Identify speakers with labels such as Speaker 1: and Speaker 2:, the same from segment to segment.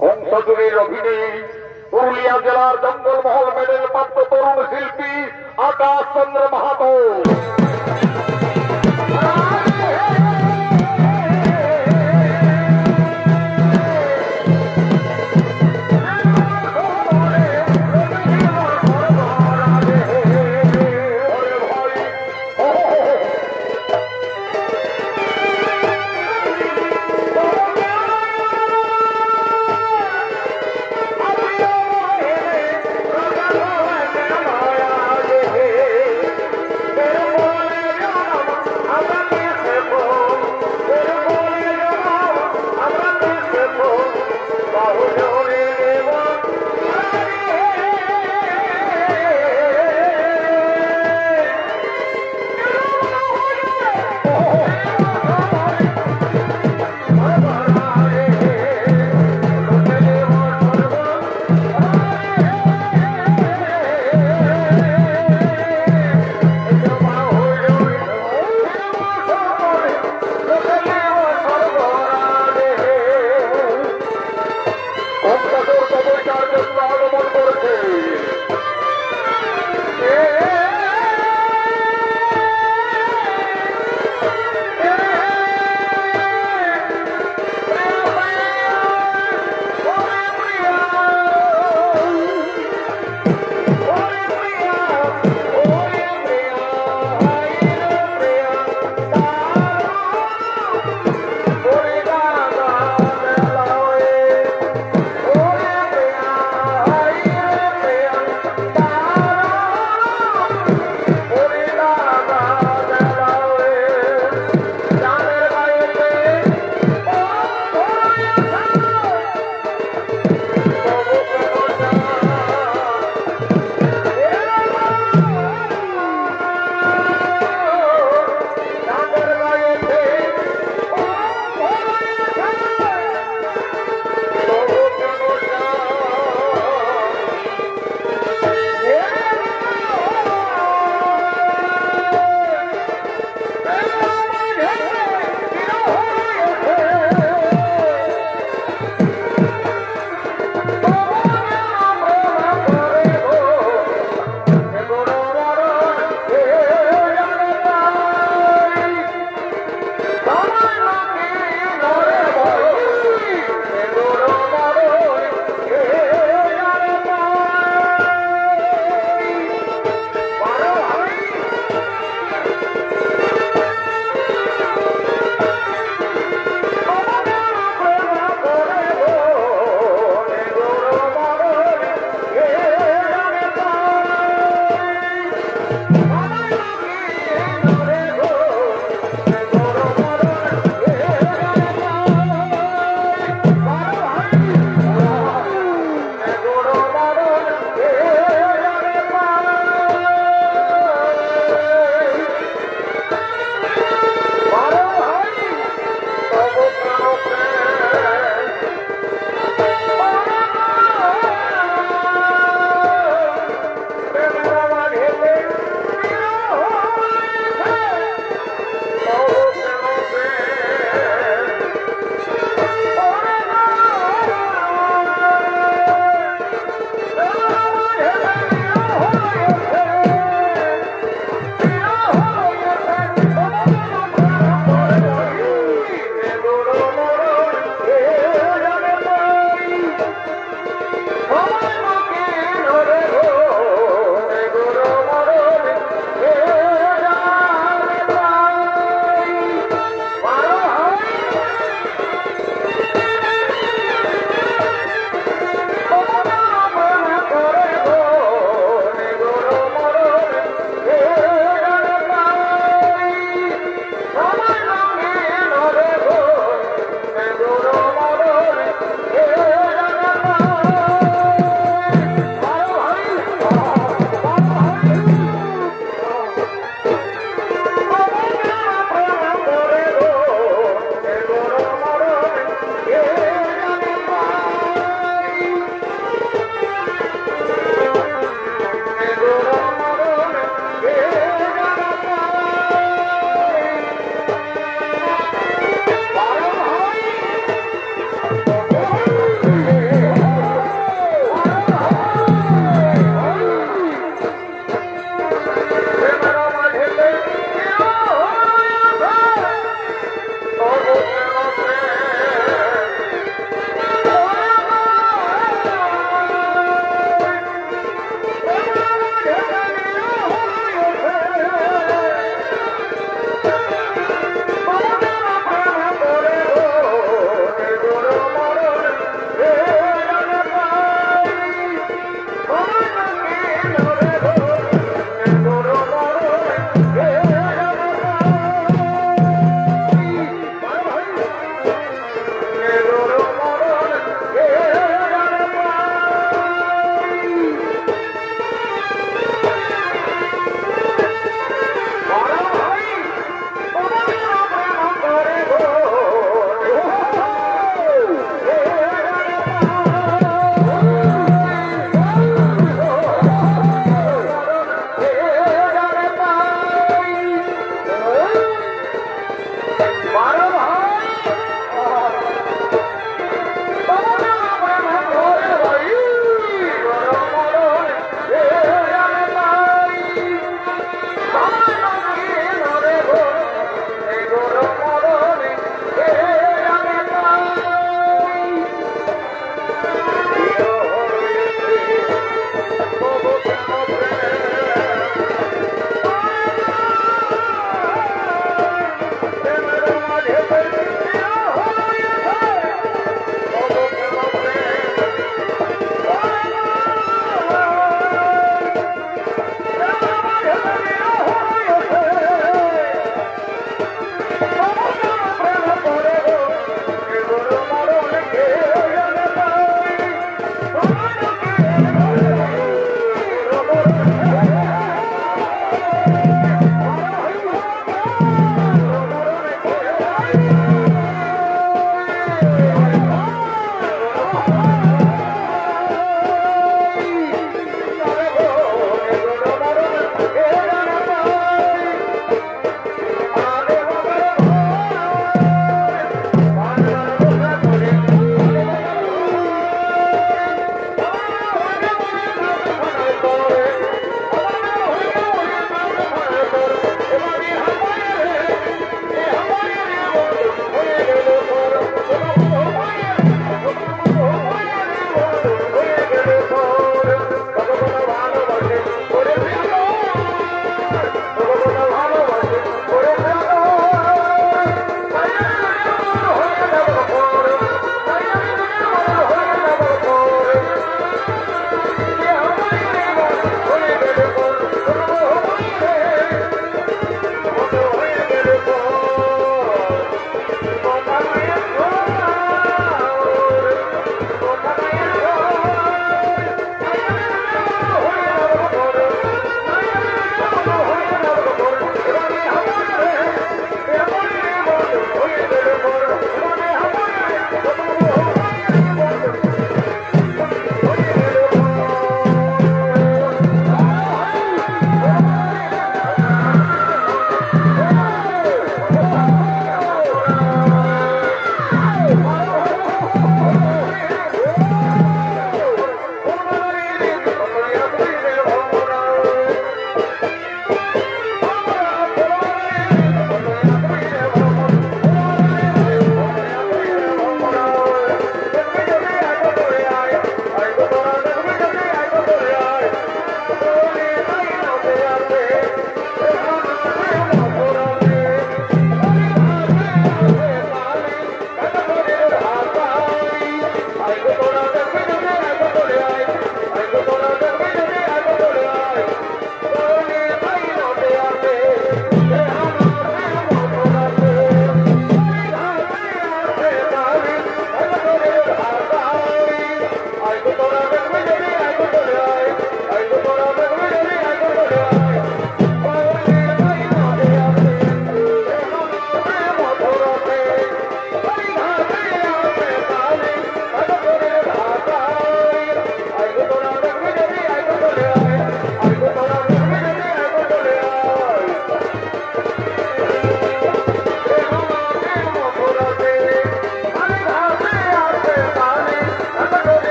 Speaker 1: কংসযুগের অভিনয়ী পুরুলিয়া জেলার জঙ্গলমহল মেডেল প্রাপ্ত তরুণ শিল্পী আকাশ চন্দ্র মাহাতো।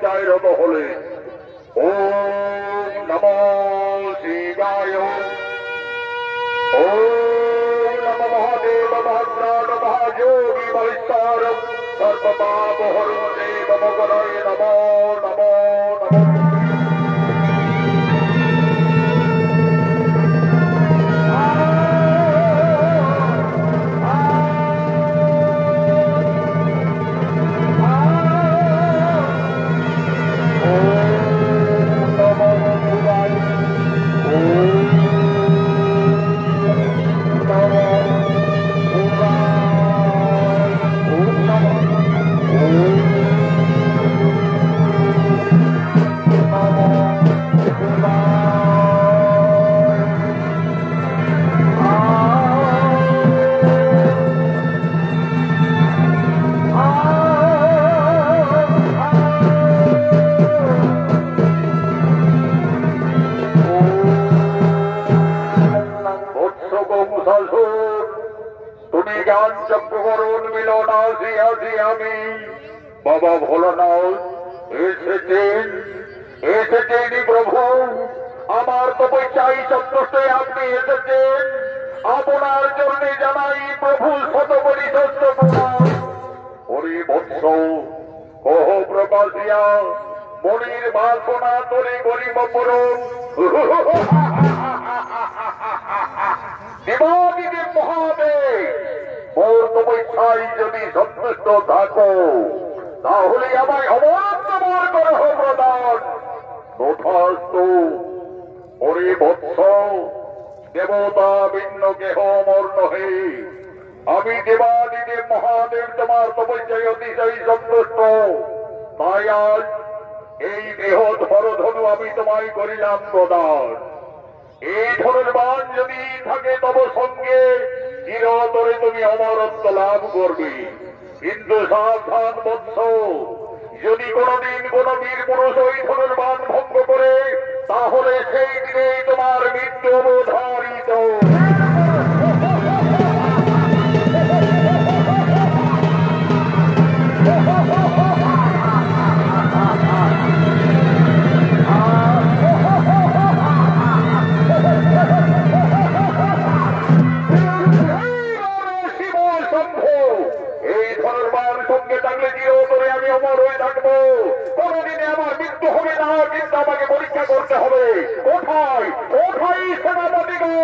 Speaker 1: তপস্যায় রত হলে ওম নমো শিবায় ওম নমো মহাদেব মহাপ্রাণ মহাযোগী মহেশ্বর সর্বপাপ হরণ দেব মগরায় নমো নমো নমো। তুমি জ্ঞান চক্রবরণ মিলন আসি আসি আমি বাবা ভোলানাথ এসেছেন প্রভু। আমার তপস্যায় সন্তুষ্ট আপনি এসেছেন। আপনার জন্য জানাই প্রভু শতকরি শস্য হরি বৎস কহ প্রকাশিয়া মনির বাসনা তরি গরিব পরম দেবাদিদেব মহাদেব মোর তপস্যায় যদি সন্তুষ্ট থাকো তাহলে আমায় অবর্তমান করহ প্রদান তথাস্তু। হরি বৎস দেবতা ভিন্ন কেহ অমর নহে। আমি দেবাদিদেব মহাদেব তোমার তপস্যায় অতিশয় সন্তুষ্ট। তাই আজ এই দেহ ধরধনু আমি তোমায় করিলাম প্রদান। এই ধনুর্বাণ যদি থাকে তব সঙ্গে চিরতরে তুমি অমরত্ব লাভ করবে। কিন্তু সাবধান বৎস, যদি কোনদিন কোন বীর পুরুষ ওই ধনুর্বাণ ভঙ্গ করে তাহলে সেই দিনেই তোমার মৃত্যু অবধারিত। আমাকে পরীক্ষা করতে হবে কোথায় কোথায় সেনাপতিগণ।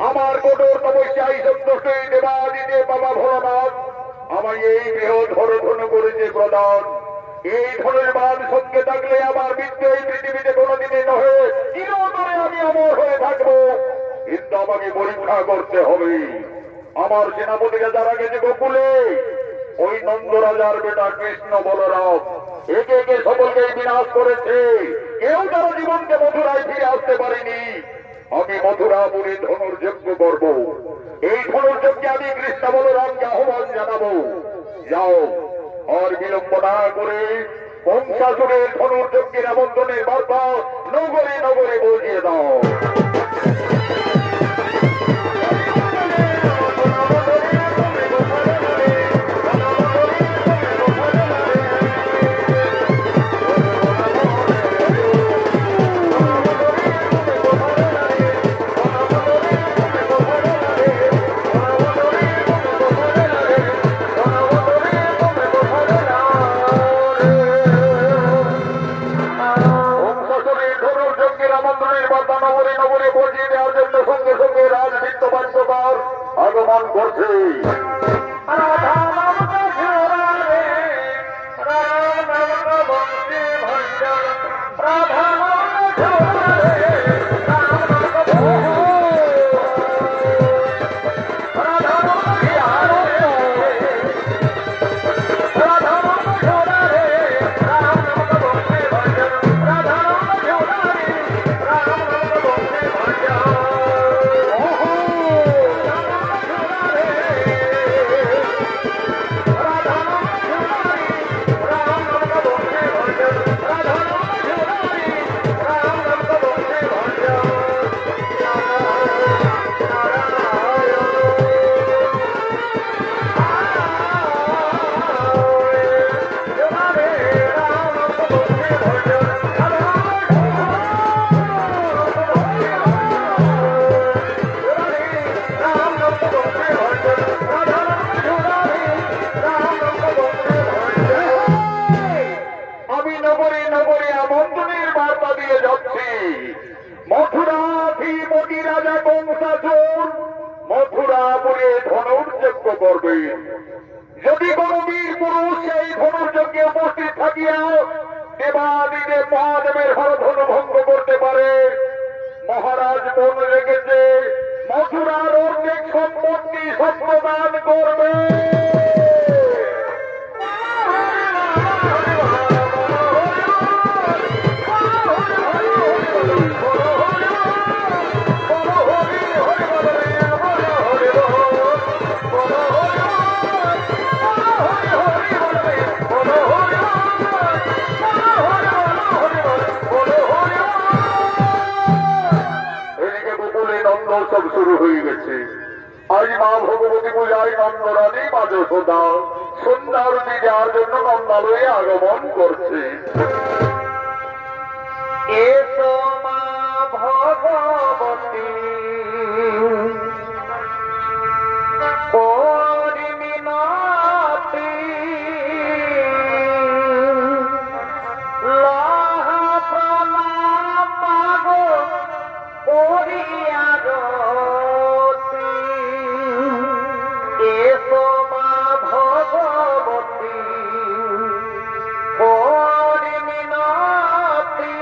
Speaker 1: আমার কঠোর তপস্যায় সন্তুষ্ট দেবাদিদেব বাবা ভোলানাথ আমায় এই দেহ ধন করেছে প্রদান। এই ধনের মান সঙ্গে থাকলে আমার মৃত্যু এই পৃথিবীতে কোনোদিনই নহে, চিরতরে আমি অমর হয়ে থাকবো। কিন্তু আমাকে পরীক্ষা করতে হবে। আমার সেনাপতিরা যারা গেছে গোকুলে, ওই নন্দ রাজার বেটা কৃষ্ণ বলরাম একে একে সকলকেই বিনাশ করেছে। কেউ তারা জীবনকে মথুরায় ফিরে আসতে পারেনি। আমি মথুরাপুরে ধনুর্যজ্ঞ করব। এই ধনুর্যজ্ঞে আমি কৃষ্ণ বলরামকে আহ্বান জানাবো। যাও, আর বিলম্ব না করে বংশাসুরের ধনুর্যজ্ঞের আমন্ত্রণের বার্তা নগরে নগরে পৌঁছিয়ে দাও। আগমন করছে। মথুরাপুরে ধনুর্যজ্ঞ করবে। যদি কোন বীর পুরুষ সেই ধনুর্যজ্ঞে উপস্থিত থাকিয়া দেবাদিদেব মহাদেবের হরধনু ভঙ্গ করতে পারে, মহারাজ মন রেখেছে মথুরার অর্ধেক সম্পত্তি সম্প্রদান করবে। সব শুরু হয়ে গেছে। আজ মা ভগবতী পূজায় নন্দরানী মা যশোদা সন্ধ্যার দেওয়ার জন্য নন্দালয়ে আগমন করছে। এসো মা ভগবতী করি মিনতি, লহা প্রণাম মাগো করিয়া রতি। এসো মা ভগবতী করি মিনতি,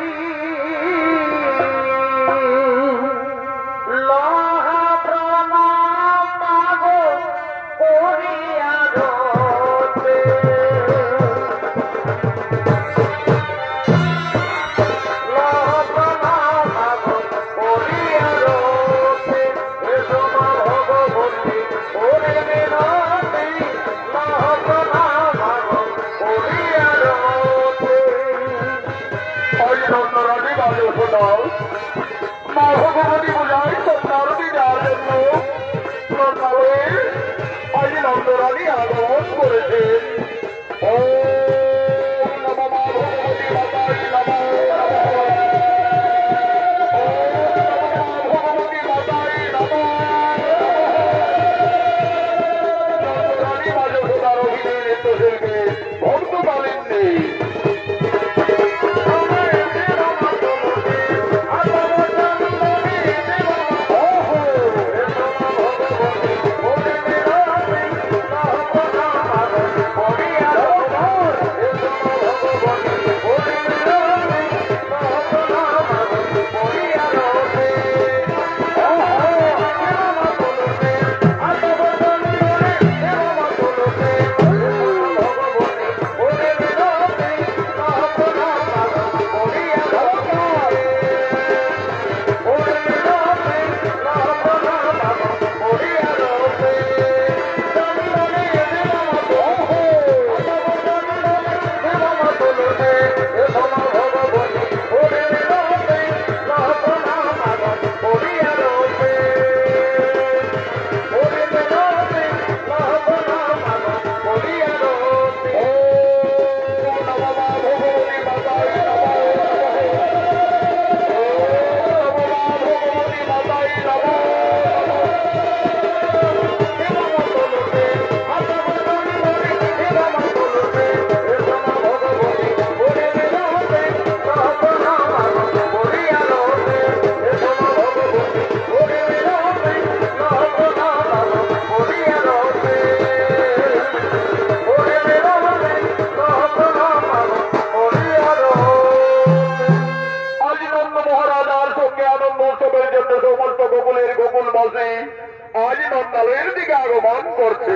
Speaker 1: লহা প্রণাম মাগো করিয়া রতি। মা ভগবতী পূজায় সন্ধ্যারতি দেওয়ার জন্য নন্দালয়ে আজ নন্দরানী আগমন করেছে। ও নমঃ মা ভগবতী মাতায় নমঃ। ভগবতী মাতায় নমঃ। নন্দরানী মা যশোদার অভিনয় নৃত্যশিল্পী ভক্তকালিন্দী উৎসবের জন্য সমস্ত গোকুলের গোকুলবাসী আজ নন্দালয়ের দিকে আগমন করছে।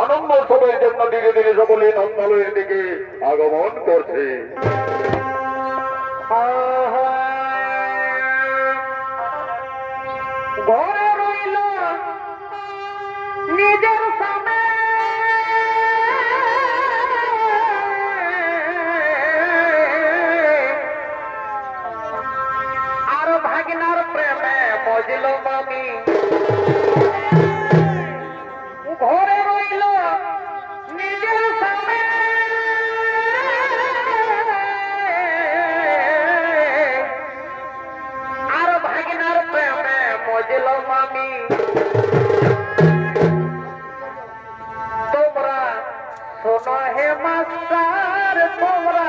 Speaker 1: আনন্দ উৎসবের জন্য ধীরে ধীরে সকলে নন্দালয়ের দিকে আগমন করছে।
Speaker 2: ঘরে রইল নিজের সামনে আর ভাগিনার প্রেমে মজিল মামি ঘরে রইল নিজের সামনে আর ভাগিনার প্রেমে মজিল মামি তোমরা শোনো হে মাস্টার তোমরা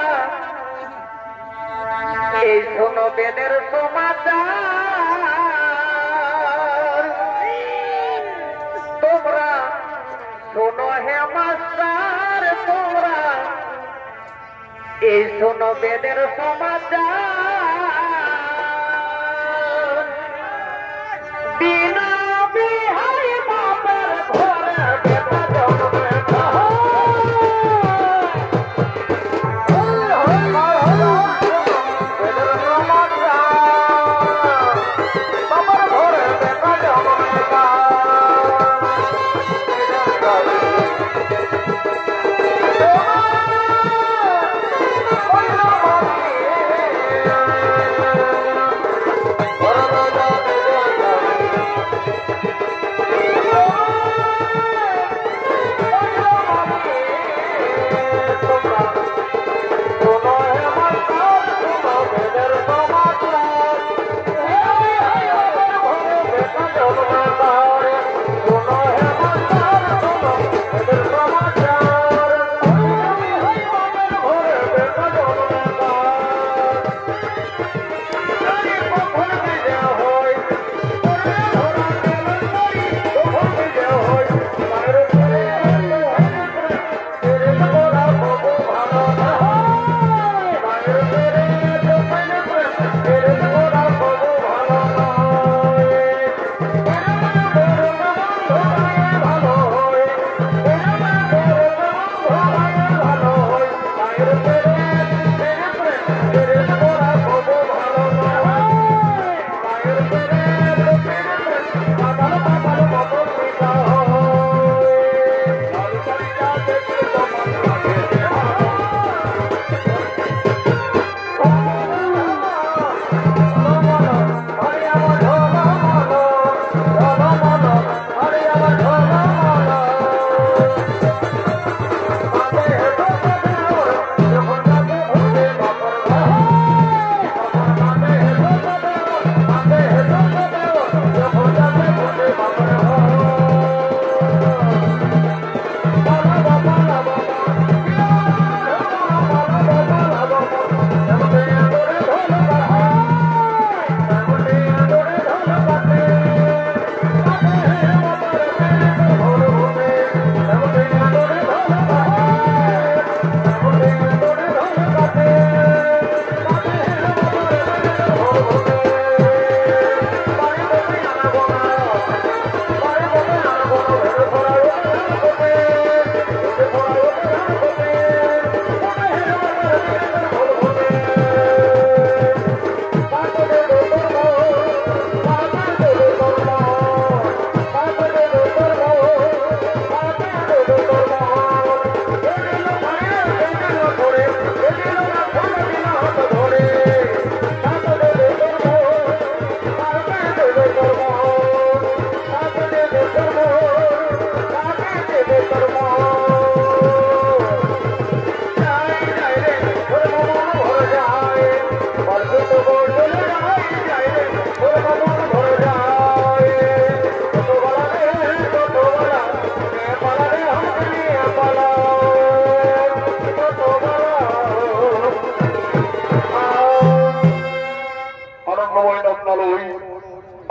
Speaker 2: এই শোনো বেদের সমাচার তোমরা শোনো হে মাস্টার এই শোনো বেদের সমাচার বিনা বিহারী বাপের ঘরে বেটা জন্মে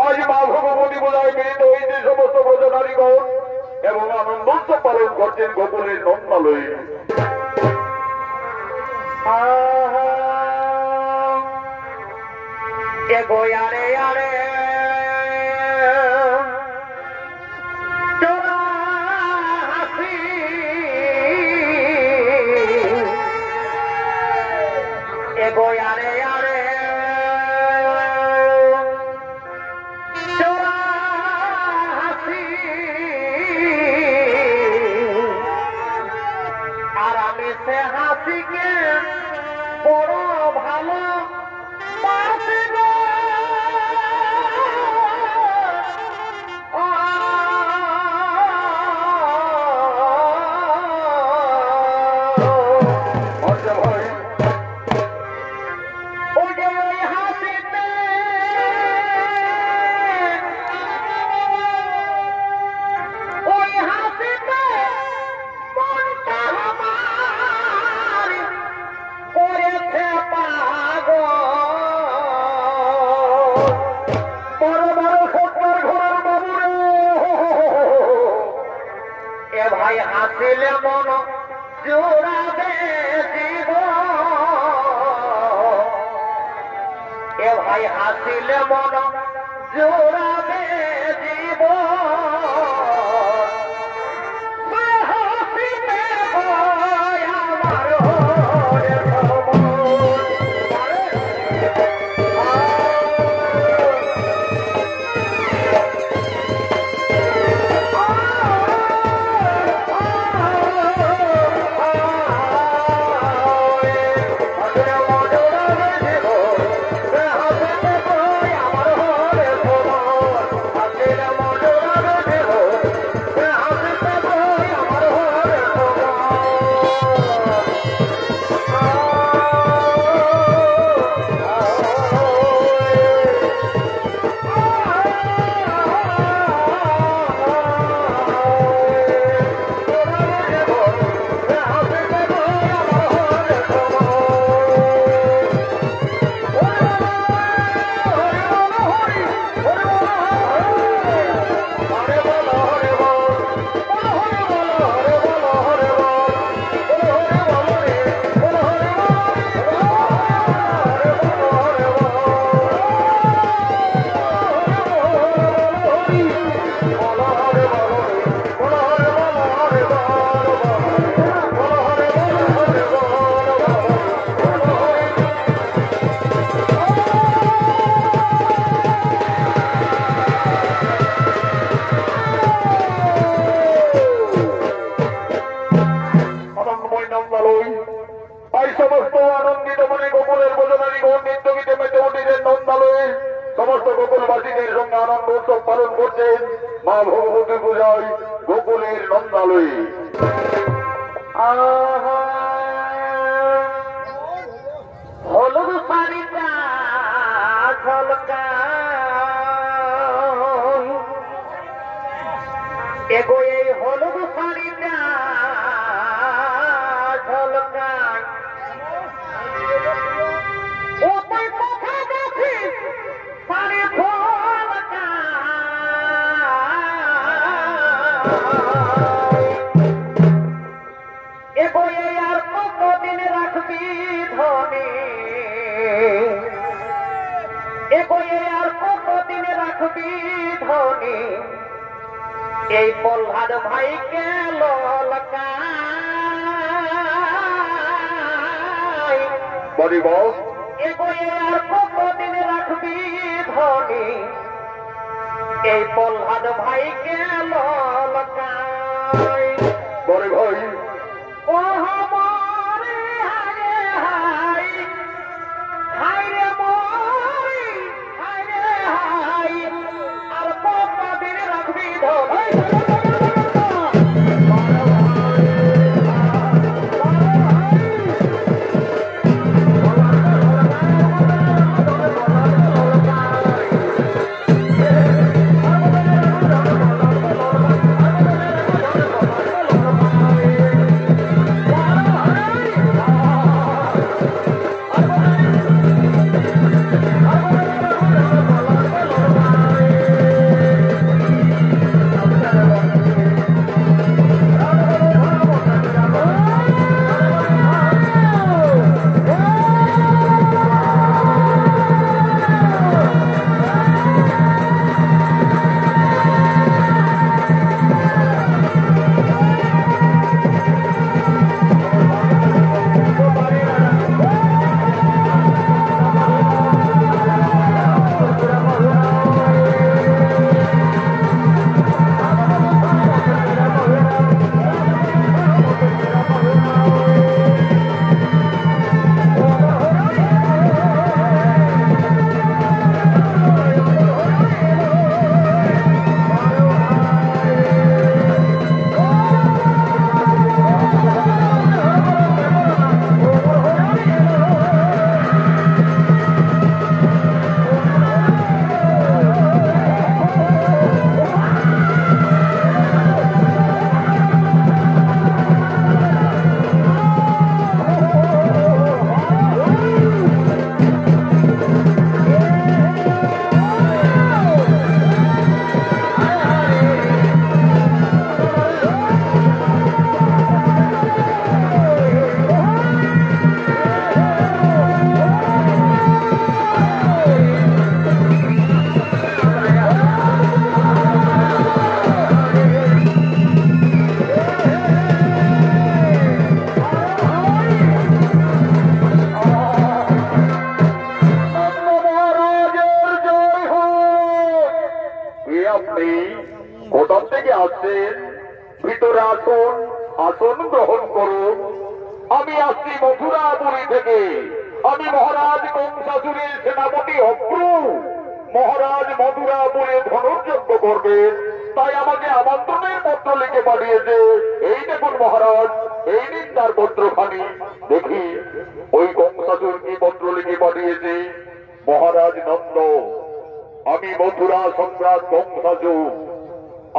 Speaker 1: আজ মা ভগবতী বোঝায় মিলিত হইতে সমস্ত ব্রজনারীগণ এবং আনন্দ পালন করছেন গোকুলের নন্দালয়ে।
Speaker 2: এগো আরে আরে এগো আরে আরে আর আমি সে হাসিকে বড় ভালো বাসি গো। ভাই হাসিলে মন জোড়াবে জীবন ভাই হাসিলে মন জোড়াবে জীবন হাসিলে হয় আমার হরে ভ্রমণ।
Speaker 1: সমস্ত আনন্দিত মনে গোকুলের বোঝনারী গণ নৃত্য গীতে মেতে উঠেছেন নন্দালয়ে সমস্ত গোকুলবাসীদের সঙ্গে আনন্দ উৎসব পালন করছেন মা ভগবতী পূজায় গোকুলের নন্দালয়ে।
Speaker 2: হলুদ শাড়িটা ঝলকা এগো এই হলুদ শাড়িটা ঝলকা ওটাই কোথায় গেছিস শাড়ি ঝলকা এগো এই আর কতদিন রাখবি ধনী এগো এই আর কতদিন রাখবি ধনী এই প্রহ্লাদ ভাইকে ললকাই
Speaker 1: বলি বস
Speaker 2: এগো এই আর কতদিন রাখবি ধনী এই প্রহ্লাদ ভাইকে ললকাই
Speaker 1: বলে ভাই
Speaker 2: ও হমারে হায় হায় হায় রে মরি হায় রে হায় আর কতদিন রাখবি ধনী
Speaker 1: আসছি মথুরাপুরী থেকে। আমি মহারাজ কংসাসুরের সেনাপতি অক্রু। মহারাজ মথুরাপুরে ধনুর্যজ্ঞ করবেন, তাই আমাকে আমন্ত্রণের পত্র লিখে পাঠিয়েছে। এই দেখুন মহারাজ, এই নিন তার পত্রখানি। দেখি ওই কংসাসুর কি পত্র লিখে পাঠিয়েছে। মহারাজ নন্দ, আমি মথুরা সম্রাট কংসাসুর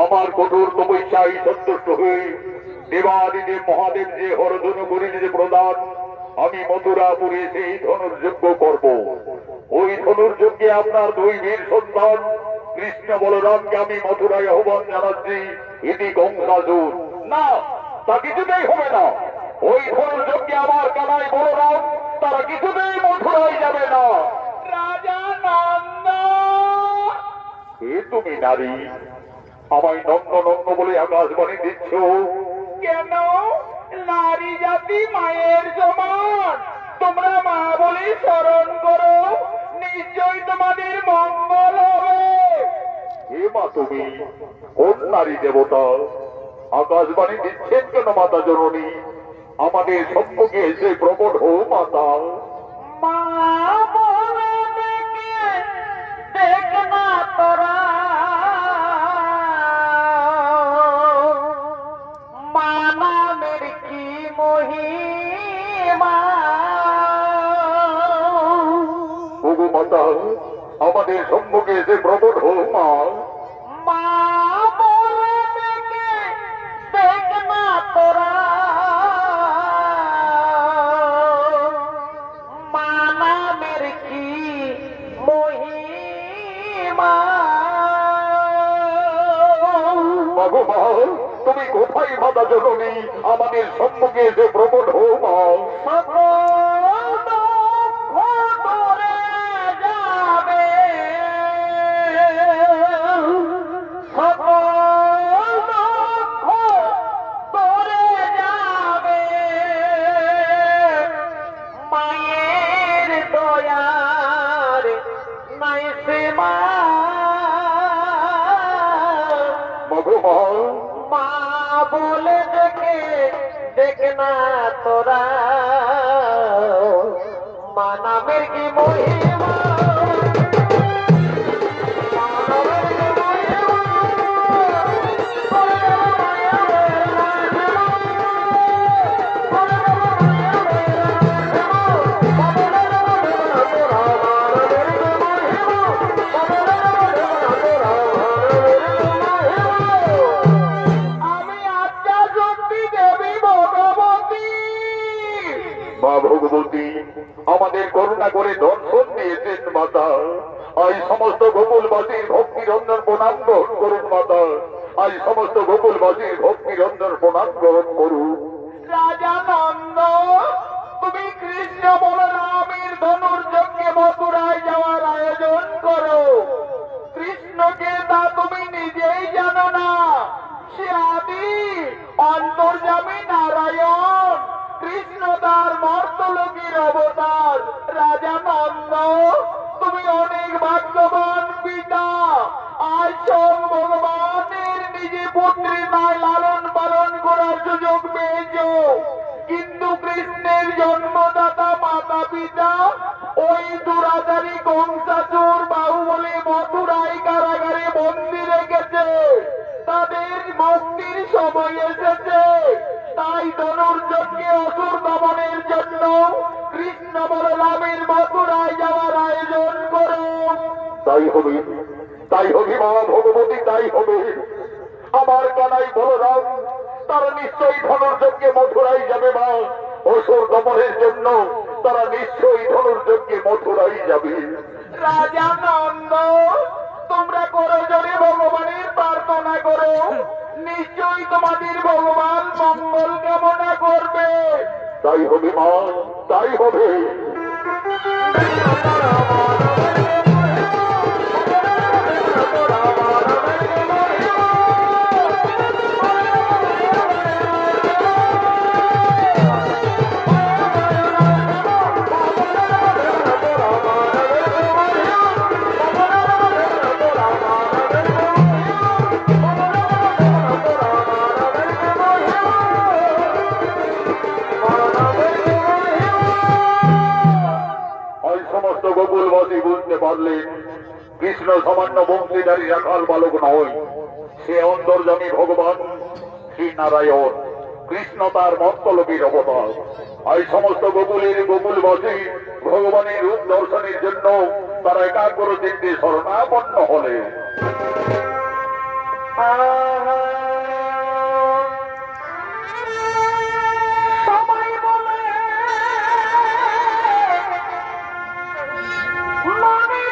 Speaker 1: আমার কঠোর তপস্যায় সন্তুষ্ট হয়ে দেবাদিদেব মহাদেব যে হরধনু করিলে যে প্রদান, আমি মথুরাপুরে সেই ধনুর্যজ্ঞ করব। ওই ধনুর্যজ্ঞে আপনার দুই বীর সন্তান কৃষ্ণ বলরামকে আমি মথুরায় আহ্বান জানাচ্ছি। ইতি কংসাসুর। না, তা কিছুতেই হবে না। ওই ধনুর্যজ্ঞে আমার কানাই বলরাম তারা কিছুতেই মথুরায় যাবে না।
Speaker 2: রাজা নন্দ,
Speaker 1: এ তুমি নারী, আমায় নন্দ নন্দ বলে আকাশবাণী দিচ্ছ
Speaker 2: কেন? নারী জাতি মায়ের সমান, তোমরা মা বলে স্মরণ করো, নিশ্চয়ই তোমাদের মঙ্গল হবে।
Speaker 1: হে মা, তুমি কোন নারী দেবতা? আকাশবাণী দিচ্ছেন কেন মাতা জননী? আমাদের সম্মুখে এসে প্রকট হো মাতা।
Speaker 2: মা বলে ডেকে দেখ না তোরা, মা নামের কি মহিমা।
Speaker 1: ওগো মাতা, আমাদের সম্মুখে এসে প্রকট হো মা।
Speaker 2: মা বলে ডেকে দেখ না তোরা, মা নামের কি মহিমা।
Speaker 1: মাগো মা, তুমি কোথায় মাতা জননী? আমাদের সম্মুখে এসে প্রকট হো মা।
Speaker 2: মায়ের দয়ার নাই সীমা।
Speaker 1: মাগো মা,
Speaker 2: মা বলে ডেকে দেখ না তোরা, মা নামের কি মহিমা।
Speaker 1: মা ভগবতী, আমাদের করুণা করে দর্শন দিয়েছেন মাতা। আজ সমস্ত গোকুলবাসীর ভক্তি রঞ্জন প্রণাম গ্রহণ করুন মাতা। আজ সমস্ত গোকুলবাসীর ভক্তি রঞ্জন প্রণাম গ্রহণ করুন।
Speaker 2: রাজা নন্দ, তুমি কৃষ্ণ বলরামের ধনুর্যজ্ঞে মথুরায় যাওয়ার আয়োজন করো। কৃষ্ণকে তা তুমি নিজেই জানো না। সে আদি অন্তর্যামী নারায়ণ, কৃষ্ণ তার মর্তলোকের অবতার। রাজা নন্দ, তুমি অনেক ভাগ্যবান পিতা। আজ স্বয়ং ভগবানের নিজে পুত্রের ন্যায় লালন পালন করার সুযোগ পেয়েছ। কিন্তু কৃষ্ণের জন্মদাতা মাতা পিতা ওই দুরাচারী কংসাসুর বাহুবলী মথুরাই কারাগারে বন্দী রেখেছে। তাদের মুক্তির সময় এসেছে। তাই ধনুর্যজ্ঞে অসুর দমনের জন্য কৃষ্ণ বলরামের মথুরায় যাওয়ার আয়োজন করো।
Speaker 1: তাই হবে, তাই হবে মা ভগবতী, তাই হবে। আমার কানাই বলরাম তারা নিশ্চয়ই ধনুর্যজ্ঞে মথুরাই যাবে মা। অসুর দমনের জন্য তারা নিশ্চয়ই ধনুর্যজ্ঞে মথুরাই যাবে।
Speaker 2: রাজা নন্দ, তোমরা করো জোরে ভগবানের প্রার্থনা করো, নিশ্চয়ই তোমাদের ভগবান মঙ্গল কামনা করবে।
Speaker 1: তাই হবে মা, তাই হবে।
Speaker 2: Bye.
Speaker 1: পারলেন কৃষ্ণ সামান্য বংশীধারী রাখাল বালক নয়, সে অন্তর্যামী ভগবান শ্রী নারায়ণ। কৃষ্ণ তার মর্তলোকীর অবতার। এই সমস্ত গোকুলের গোকুলবাসী ভগবানের রূপ দর্শনের জন্য তারা একাগ্র চিত্তে শরণাপন্ন হলে।
Speaker 2: সবাই বলে মনে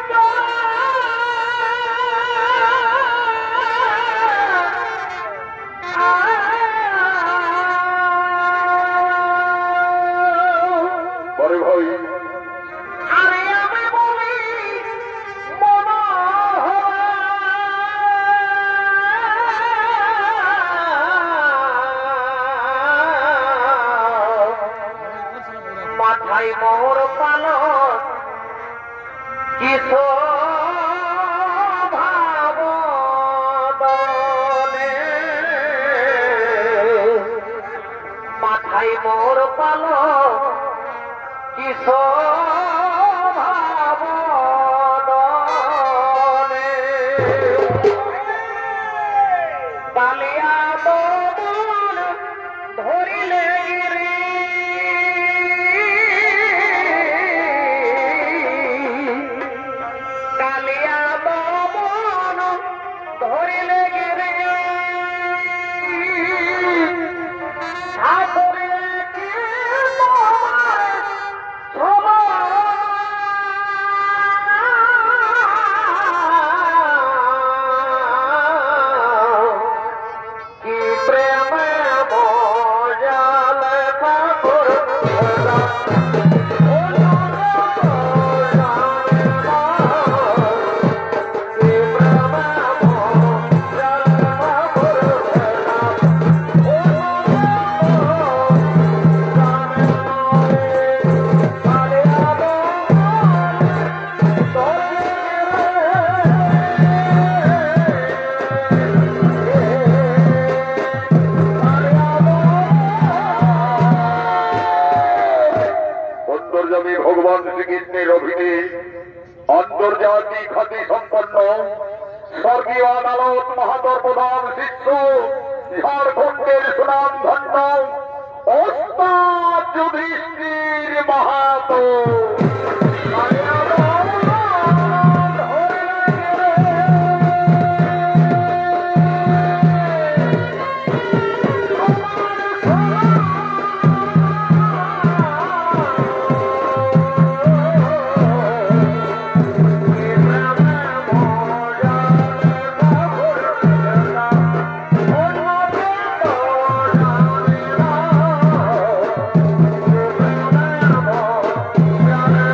Speaker 1: পরে ভাই
Speaker 2: আরে আমি বলি মনে মাথায় মোহর পালন কিস মাথায় মোহর পালন কিস কালিয়া ধরিলে কালিয়া বমন ধরিলে গিরে ঠাকুরে কি কি প্রেমে মজাল ঠাকুর
Speaker 1: অন্তর্যামী ভগবান শ্রীকৃষ্ণের অধীনে অন্তর্জাতিক খ্যাতি সম্পন্ন স্বর্গীয় আদালত মাহাতর প্রধান শিষ্য ঝাড়খণ্ডের সুনাম ধন্য ওস্তাদ যুধিষ্ঠির মাহাতো
Speaker 2: Yeah.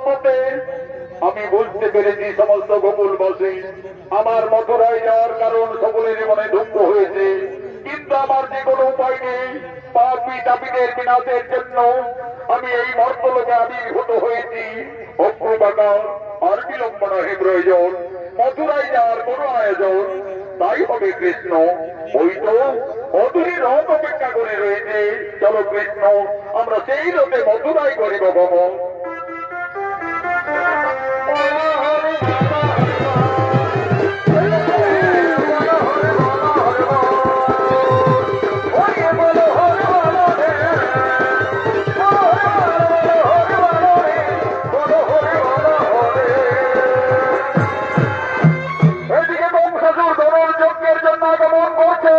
Speaker 1: মতে আমি বুঝতে পেরেছি সমস্ত গোকুলবাসী আমার মথুরায় যাওয়ার কারণ সকলের মনে দুঃখ হয়েছে, কিন্তু আমার যে কোনো উপায় নেই। পাপী তাপীদের বিনাশের জন্য আমি এই মর্তলোকে আবির্ভূত হয়েছি। অগ্রবাকা আর বিলম্ব নহে প্রয়োজন, মথুরায় যাওয়ার কোনো আয়োজন তাই হবে কৃষ্ণ। ওই তো অদূরী রথ অপেক্ষা করে রয়েছে, চলো কৃষ্ণ আমরা সেই রথে মথুরায় করিব গমন। এদিকে বংশাসুর ধনুর যজ্ঞের জন্য আগমন করছে।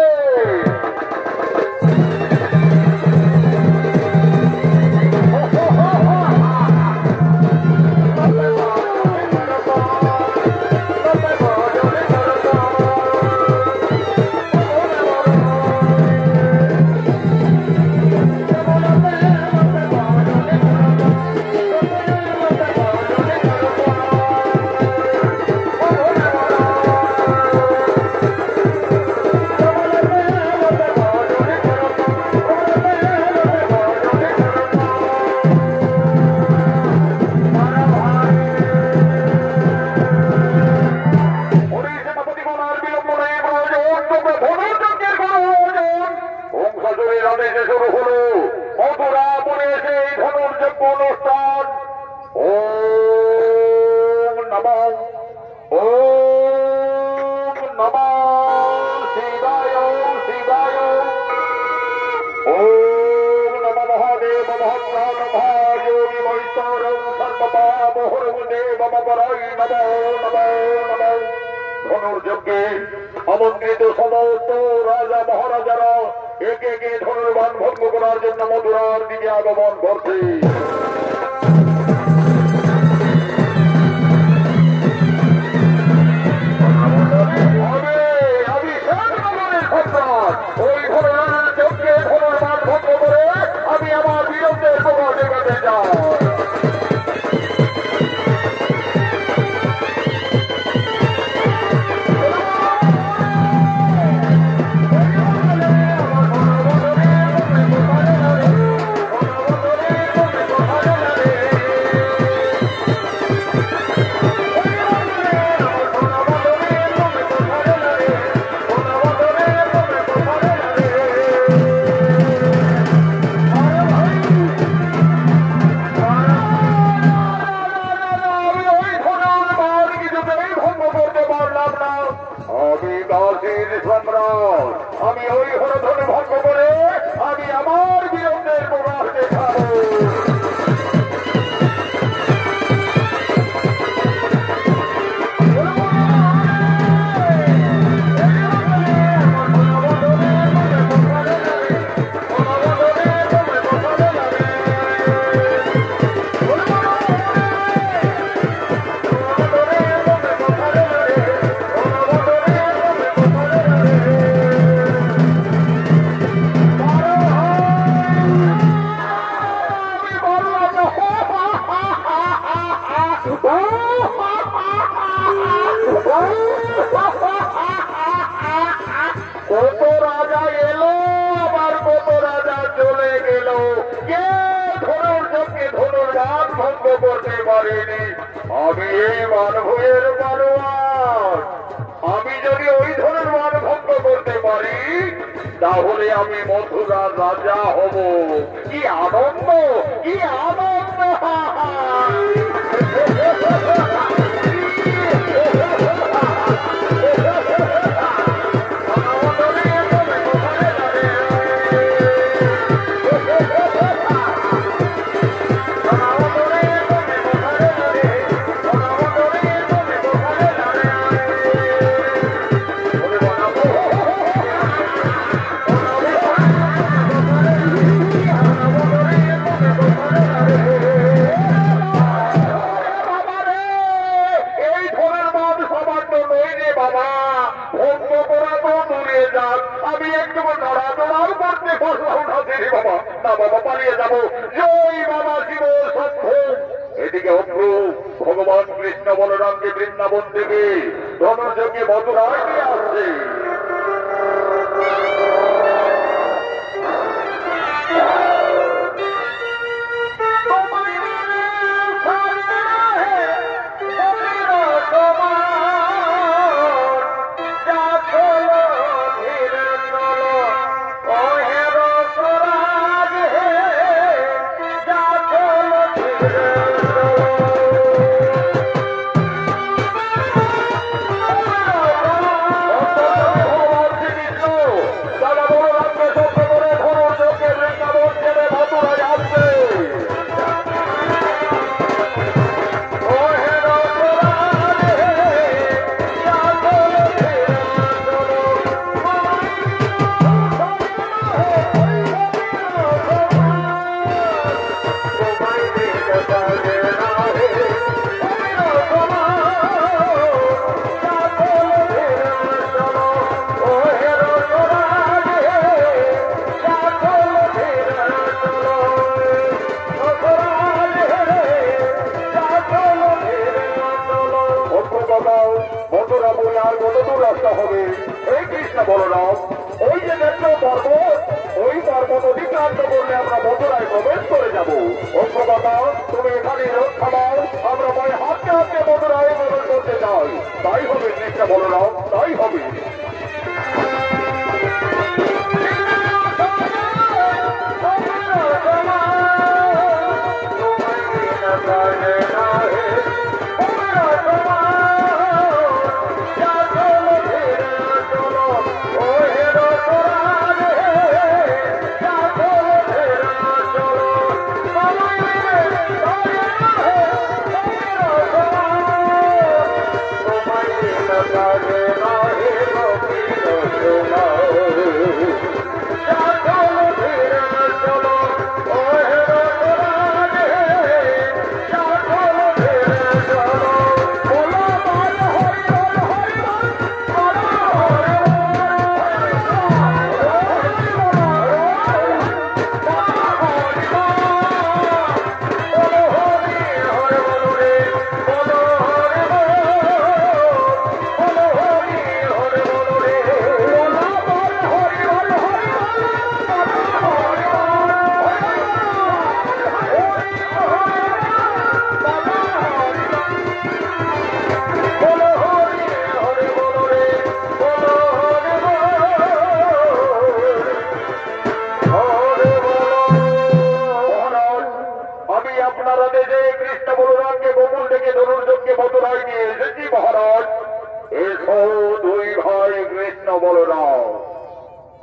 Speaker 1: ধনুর্যজ্ঞে আমন্ত্রিত সমস্ত রাজা মহারাজারা একে একে ধনুর্বাণ ভঙ্গ করার জন্য মথুরার দিকে আগমন করছে। ওই ধনুর যজ্ঞে ধনুর্বাণ ভঙ্গ করে আমি আমার বীরত্বের প্রকাশ দেখাতে চাই। আমি ওই হরধন ভঙ্গ করে আমি আমার বীরত্বের প্রকাশ দেখাবো। কত রাজা এলো আবার কত রাজা চলে গেল, কে ধনুর যজ্ঞে ধনুর্বাণ ভঙ্গ করতে পারেনি। আমি এই মানভূয়ের মানবান, আমি যদি ওই ধনুর্বাণ ভঙ্গ করতে পারি তাহলে আমি মথুরার রাজা হব। কি আনন্দ, কি আনন্দ! আমি একটু নড়াচড়াও করতে পারলাম না বাবা, না বাবা পালিয়ে যাবো। জয় বাবা শিব সত্য। এদিকে অগ্র ভগবান কৃষ্ণ বলরামকে বৃন্দাবন থেকে ধনুর্যজ্ঞে মথুরায় নিয়ে আসছে। বলরাম ওই যে দেখলো পর্বত, ওই পর্বত অতিক্রান্ত করলে আমরা মথুরায় প্রবেশ করে যাব। অগ্রগতা তুমি এখানে থামাও, আমরা ভয় হাতে হাতে মথুরায় প্রবেশ করতে চাই। তাই হবে কৃষ্ণ বলরাম, তাই হবে।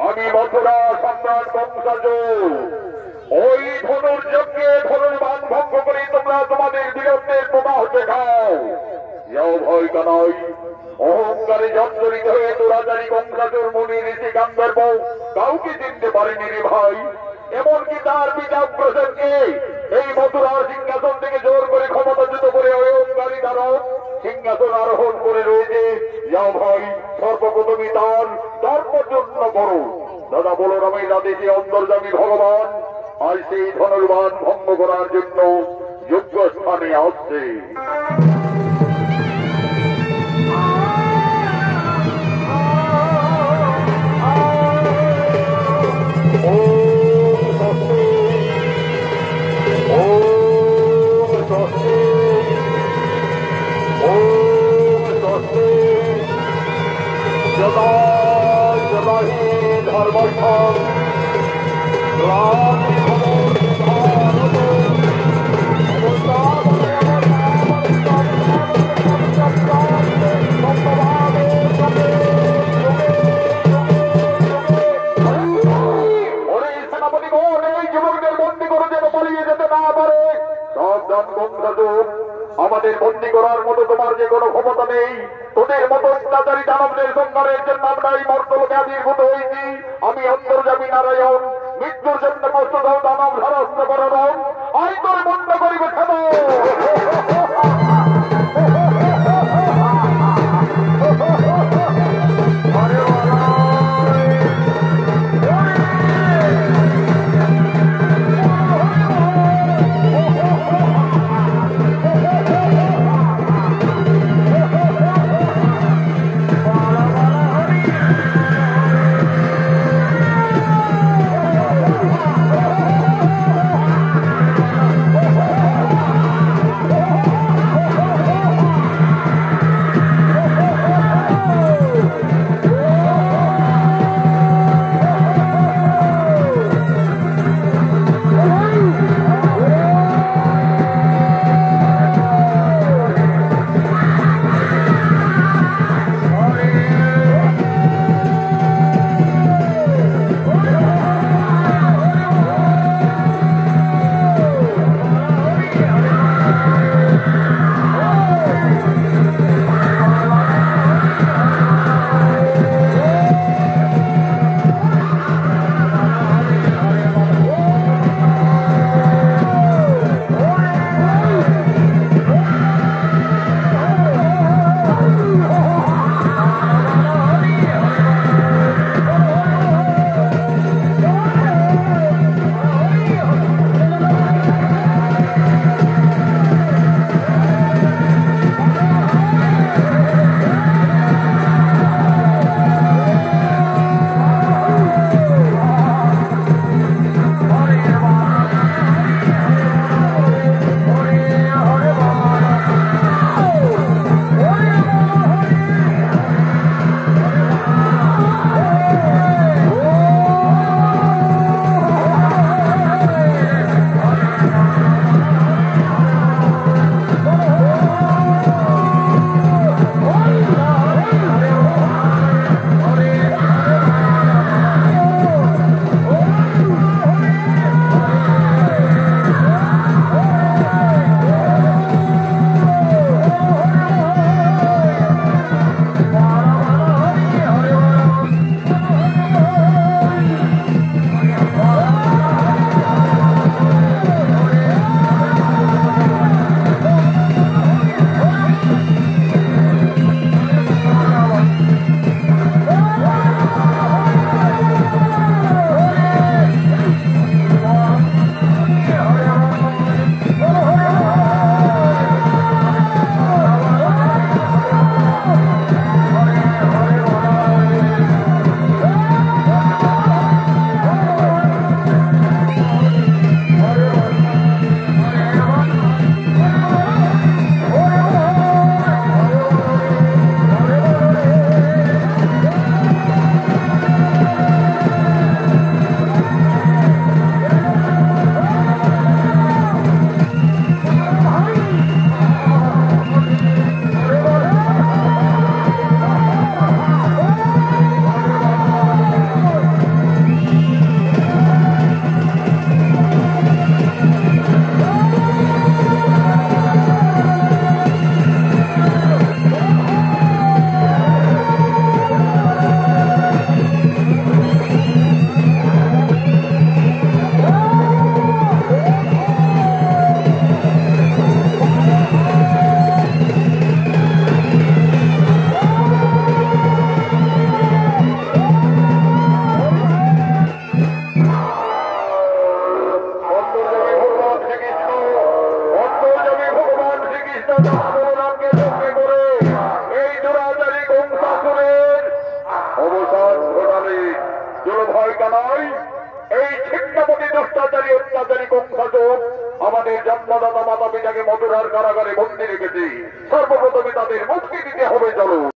Speaker 1: আমি মথুরা সম্রাট বংশজ, ওই ধনুর্যজ্ঞে ধনুর্বাণ ভঙ্গ করে তোমরা তোমাদের বীরত্বের প্রবাহ দেখাও। যাও ভয় কানাই, অহংকারে জর্জরিত হয়ে তোরাজারি বংশজর মুনি ঋষি গান্ধর্ব কাউকে চিনতে পারেনি রে ভাই। এমনকি তার পিতা অগ্রসেনকে এই মথুরার সিংহাসন থেকে জোর করে ক্ষমতাচ্যুত করে অহংকারী দ্বারা সিংহাসন আরোহণ করে রয়েছে। যাও ভাই, সর্বপ্রথমই তার ধর্মযত্ন করো। দাদা বলরামের আদেশে অন্তর্যামী ভগবান আজ সেই ধনুর্বাণ ভঙ্গ করার জন্য যোগ্য স্থানে আসছে। আমাদের বন্দী করার মতো তোমার যে কোনো ক্ষমতা নেই। তোদের মতো অত্যাচারী দানবদের সংহারের জন্য আমরা এই মর্তলোকে আবির্ভূত হয়েছি। আমি অন্তর্যামী নারায়ণ, মৃত্যুর জন্য কষ্ট দাও দানব ধারস্থ করণ, আই তোর বন্ধ করিবে খাবো। বলরামকে সঙ্গে করে এই দুরাচারী কংসাসুরের অবসান ঘটালে ভয় কানাই এই ছিন্নপতি দুষ্টাচারী অত্যাচারী কংসাসুর আমাদের জন্মদাতা মাতা পিতাকে মথুরার কারাগারে বন্দী রেখেছে। সর্বপ্রথমে তাদের মুক্তি দিতে হবে। চলো।